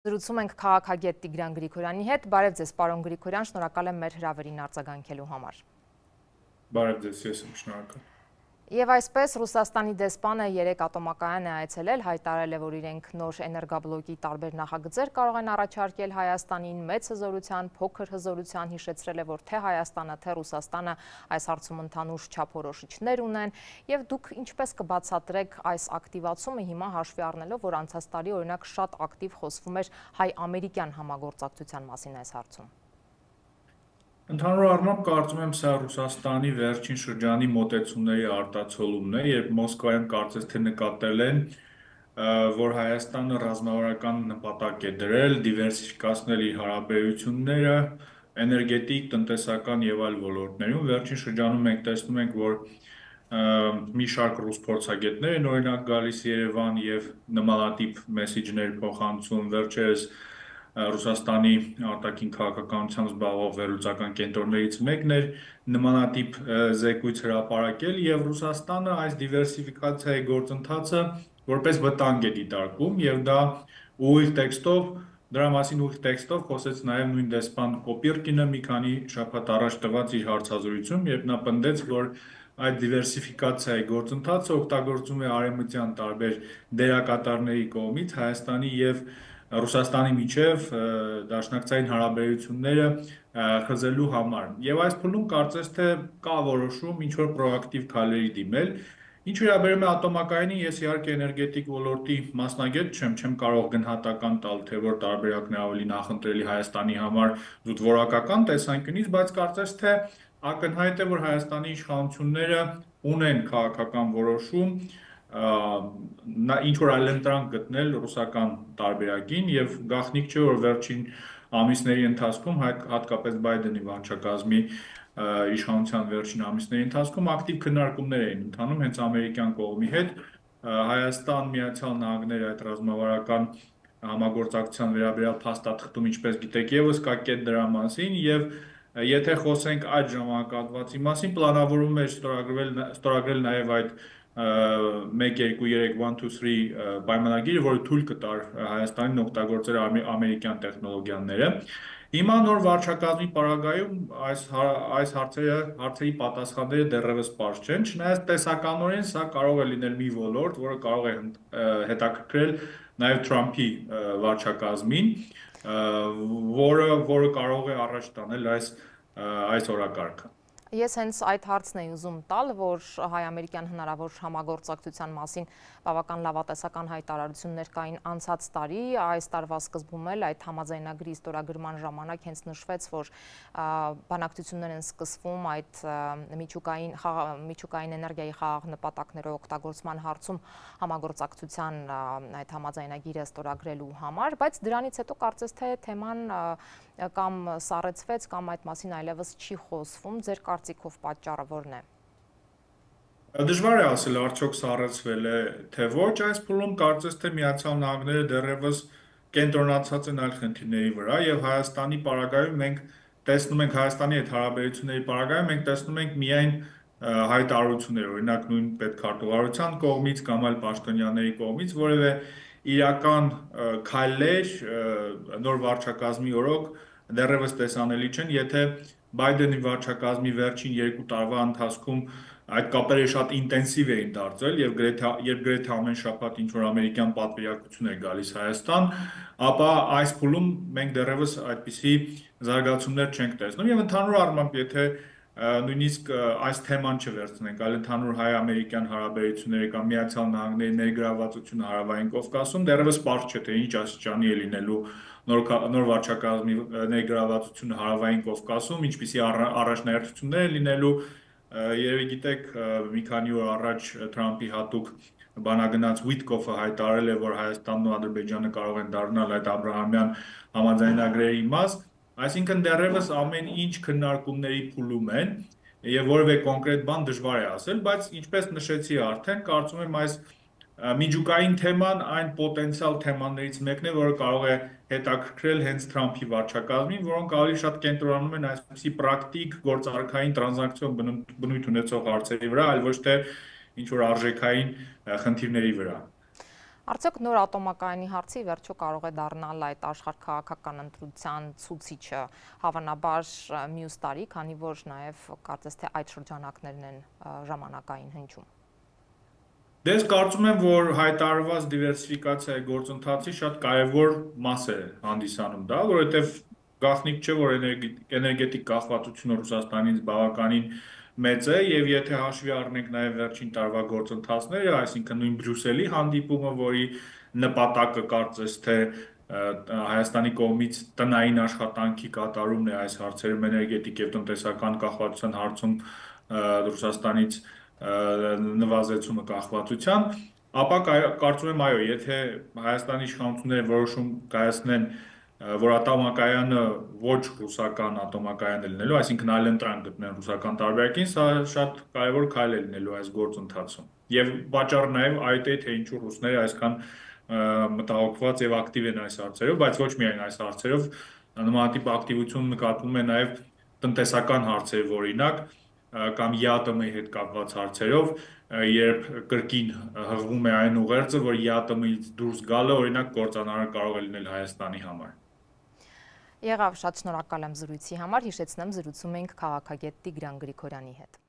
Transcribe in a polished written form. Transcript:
Զրուցում ենք քաղաքագետ Տիգրան Գրիգորյանի հետ։ Բարև ձեզ, պարոն Գրիգորյան, շնորհակալ եմ մեր հրավերին արձագանքելու համար։ Բարև ձեզ, ես եմ շնորհակալ։ Եվ այսպես Ռուսաստանի դեսպանը երեկ ատոմակայան է այցելել, հայտարարել է, որ իրենք նոր էներգաբլոկի տարբեր նախագծեր կարող են առաջարկել Հայաստանին, մեծ հզորության, փոքր հզորության, հիշեցրել է, որ թե Հայաստանը, թե Ռուսաստանը այս հարցում ընդհանուր չափորոշիչներ ունեն, եւ դուք ինչպես կբացատրեք այս ակտիվացումը հիմա հաշվի առնելով, որ անցած տարի օրինակ շատ ակտիվ խոսվում էր հայ-ամերիկյան համագործակցության մասին այս հարցում։ Ընդհանուր առմամբ կարծում եմ սա Ռուսաստանի վերջին շրջանի մոտեցումների արտացոլումն է, երբ Մոսկվայում կարծես թե նկատել են, որ Հայաստանը ռազմավարական նպատակ է դրել դիվերսիֆիկացնել իր հարաբերությունները էներգետիկ, տնտեսական եւ այլ ոլորտներում։ Վերջին շրջանում մենք տեսնում ենք, որ մի շարք ռուս փորձագետներ են օրինակ գալիս Երևան եւ նմանատիպ մեսեջներ փոխանցում վերջերս Ռուսաստանի արտաքին քաղաքականությամբ զբաղվող վերլուծական կենտրոններից մեկն էր նմանատիպ զեկույց հրապարակել եւ Ռուսաստանը այս դիվերսիֆիկացիայի գործընթացը որպես վտանգ է դիտարկում եւ դա ուղիղ տեքստով դրա մասին ուղիղ տեքստով խոսեց նաեւ նույն դեսպան Կոպիրկինը մի քանի շաբաթ առաջ տված իր հարցազրույցում, երբ նա պնդեց, որ այդ դիվերսիֆիկացիայի գործընթացը օգտագործում է արևմտյան տարբեր դերակատարների կողմից Հայաստանի եւ Ռուսաստանի միջև դաշնակցային հարաբերությունները խզելու համար։ Եվ այս փուլում կարծես թե կա որոշում ինչ որ պրոակտիվ քայլերի դիմել։ Ինչ վերաբերում է ատոմակայանին, ես իհարկե էներգետիկ ոլորտի մասնագետ չեմ կարող գնահատական տալ, թե որ տարբերակն է ավելի նախընտրելի Հայաստանի համար զուտվորակական տեսանկյունից, բայց կարծես թե ակնհայտ է, որ Հայաստանի իշխանությունները ունեն քաղաքական որոշում ինչ որ այլընտրանք գտնել ռուսական տարբերակին եւ գաղտնիք չէ որ վերջին ամիսների ընթացքում հատկապես Բայդենի վարչակազմի իշխանության վերջին ամիսների ընթացքում ակտիվ քննարկումներ էին ընթանում հենց ամերիկյան կողմի հետ Հայաստան, Միացյալ Նահանգներ այդ ռազմավարական համագործակցության վերաբերյալ փաստաթղթում ինչպես գիտեք եւս կա կետ դրա մասին եւ եթե խոսենք այդ ժամանակահատվածի մասին պլանավորվում է ստորագրել նաեւ այդ 1-2-3-1-2-3 պայմանագիրը, որը թույլ կտար Հայաստանին օգտագործել ամերիկյան տեխնոլոգիաները։ Հիմա նոր վարչակազմի պարագայում այս հարցերի պատասխանները դեռևս պարզ չեն, չնայած տեսականորեն սա կարող է լինել մի ոլորտ, որը կարող է հետաքրքրել նաև Թրամփի վարչակազմին, որը կարող է առաջ տանել այս օրակարգը։ Ես հենց այդ հարցն էի ուզում տալ, որ հայ-ամերիկյան հնարավոր համագործակցության մասին բավական լավատեսական հայտարարություններ կային անցած տարի, այս տարվա սկզբում էլ այդ համաձայնագրի ստորագրման ժամանակ հենց նշվեց, որ բանակցություններ են սկսվում այդ միջուկային էներգիայի խաղաղ նպատակներով օգտագործման հարցում համագործակցության այդ համաձայնագիրը ստորագրելու համար, բայց դրանից հետո կարծես թե թեման կամ սառեցվեց կամ այդ մասին այլևս չի խոսվում, ձեր կարծիքով պատճառը որն է։ Դժվար է ասել արդյոք սառեցվել է թե ոչ, այս փուլում կարծես թե Միացյալ Նահանգները դեռևս կենտրոնացած են այլ խնդիրների վրա եւ Հայաստանի պարագայում մենք տեսնում ենք Հայաստանի հետ հարաբերությունների պարագայում մենք տեսնում ենք միայն հայտարարություններ, օրինակ նույն պետքարտուղարության կողմից կամ այլ պաշտոնյաների կողմից, որևէ իրական քայլեր նոր վարչակազմի օրոք դեռևս տեսանելի չեն, եթե Բայդենի վարչակազմի վերջին 2 տարվա ընթացքում այդ կապերը շատ ինտենսիվ էին դարձել եւ գրեթե ամեն շաբաթ ինչ որ ամերիկյան պատվիրակություն էր գալիս Հայաստան, ապա այս փուլում մենք դեռևս այդպիսի զարգացումներ չենք տեսնում եւ ընդհանուր առմամբ եթե նույնիսկ այս թեման չվերցնենք, այլ ընդհանուր հայ-ամերիկյան հարաբերությունները կամ Միացյալ Նահանգների ներգրավվածությունը Հարավային Կովկասում դեռևս պարզ չէ թե ինչ աստիճանի է լինելու նոր վարչակազմի ներգրավվածությունը Հարավային Կովկասում, ինչպիսի առաջնահերթություններ են լինելու, երևի գիտեք, մի քանի օր առաջ Թրամփի հատուկ բանագնաց Ուիտկոֆը հայտարարել է, որ Հայաստանն ու Ադրբեջանը կարող են դառնալ այդ Աբրահամյան համաձայնագրերի մաս, այսինքն դեռևս ամեն ինչ քննարկումների փուլում են եւ որևէ կոնկրետ բան դժվար է ասել, բայց ինչպես նշեցի արդեն, կարծում եմ այս միջուկային թեման այն պոտենցիալ թեմաներից մեկն է, որը կարող է հետաքրքրել հենց Թրամփի վարչակազմին, որոնք ավելի շատ կենտրոնանում են այսպիսի պրակտիկ գործարքային տրանզակցիոն բնույթ ունեցող հարցերի վրա, այլ ոչ թե ինչ որ արժեքային խնդիրների վրա։ Արդյոք նոր ատոմակայանի հարցի վերջո կարող է դառնալ այդ աշխարհքաղաքական ընտրության ցուցիչը, հավանաբար մյուս տարի, քանի որ նաև կարծես թե այդ շրջանակներն են ժամանակային հնչում։ Դες կարծում եմ, որ հայտարարված դիվերսիֆիկացիայի գործընթացի շատ կարևոր մաս է հանդիսանում դա, որովհետև գաղտնիք չէ, որ էներգետիկ կախվածությունը Ռուսաստանից բավականին մեծ է եւ եթե հաշվի առնենք նաեւ վերջին տարվա գործընթացները, այսինքն նույն Բրյուսելի հանդիպումը, որի նպատակը կարծես թե Հայաստանի կողմից տնային աշխատանքի կատարումն է այս հարցերում էներգետիկ եւ տնտեսական կախվածության հարցում Ռուսաստանից նվազեցումը կախվածության, ապա կարծում եմ այո, եթե Հայաստանի իշխանությունները որոշում կայացնեն, որ ատոմակայանը ոչ ռուսական ատոմակայան է լինելու, այսինքն այլընտրանք գտնեն ռուսական տարբերակին, սա շատ կարևոր քայլ է լինելու այս գործընթացում։ Եվ պատճառը նաև այդ է, թե ինչու ռուսները այսքան մտահոգված եւ ակտիվ են այս հարցերով, բայց ոչ միայն այս հարցերով, նմանատիպ ակտիվություն նկատվում է նաև տնտեսական հարցերով, օրինակ, կամ ԵԱՏՄ-ի հետ կապված հարցերով, երբ կրկին հղվում է այն ուղերձը, որ ԵԱՏՄ-ից դուրս գալը, օրինակ, կործանարար կարող է լինել Հայաստանի համար։ Եղավ, շատ շնորհակալ եմ զրույցի համար, հիշեցնեմ զրուցում ենք քաղաքագետ Տիգրան Գրիգորյանի հետ։